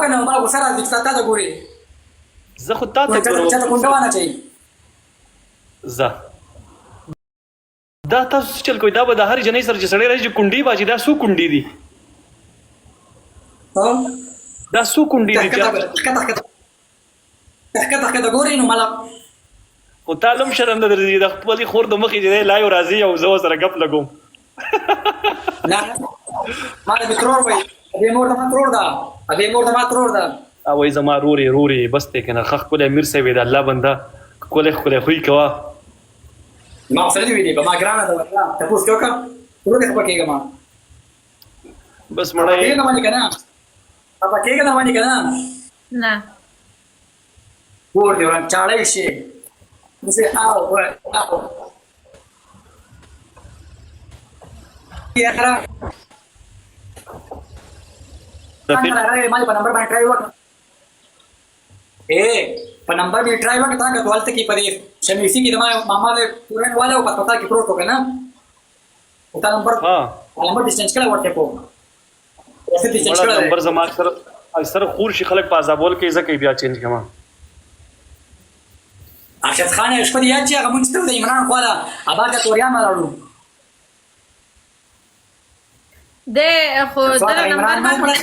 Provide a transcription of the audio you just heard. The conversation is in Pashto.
ګورې نو ما غوسه راځي چې تا ته ګورې زه خو تا ته ګورم چاته کونډه وانه چي زه دا تاسو چل کوي دا به د هر جنۍ سره چې سړی راځي چې کونډې باجي دا څو کونډې دي دا څو کونډې دي ښکته ګورې نو مالا خو تا لم شرم نه درځي د خپلې خور د مخې چې دی لایو راځي او زه سره ګپ لګوم نه ما د ترور وای دې مور د ما ترور ده دې مور د ما ترور ده او وای زما روري بس ته کنه خخ کله امیر سوي د الله بنده کله خوې کوا ما سره وی دي په ما ګرانه ده والله ته پوس کوکا ټول څه پکېګه ما بس مړای نه باندې کنه ابا کېګه نه باندې کنه نه ور دي ورن چاړې شي زه او یاره مالي په نمبر باندې ټرای وکړه په نمبر باندې ټرای وکړه تا که دولت کې پدې شمیسي کې د ماما له پورن والا او پتا کې پروت وکنه او تا نمبر ډیسټنس کړه ورته په څه ډیسټنس کړه نمبر زما اکثر خور شي خلک په عذابول کې ځکه بیا چینج کما ارشد خان شپه یاد چې هغه مونږ ته د عمران خواله ابا ته توریا مالو ده خو ده نمبر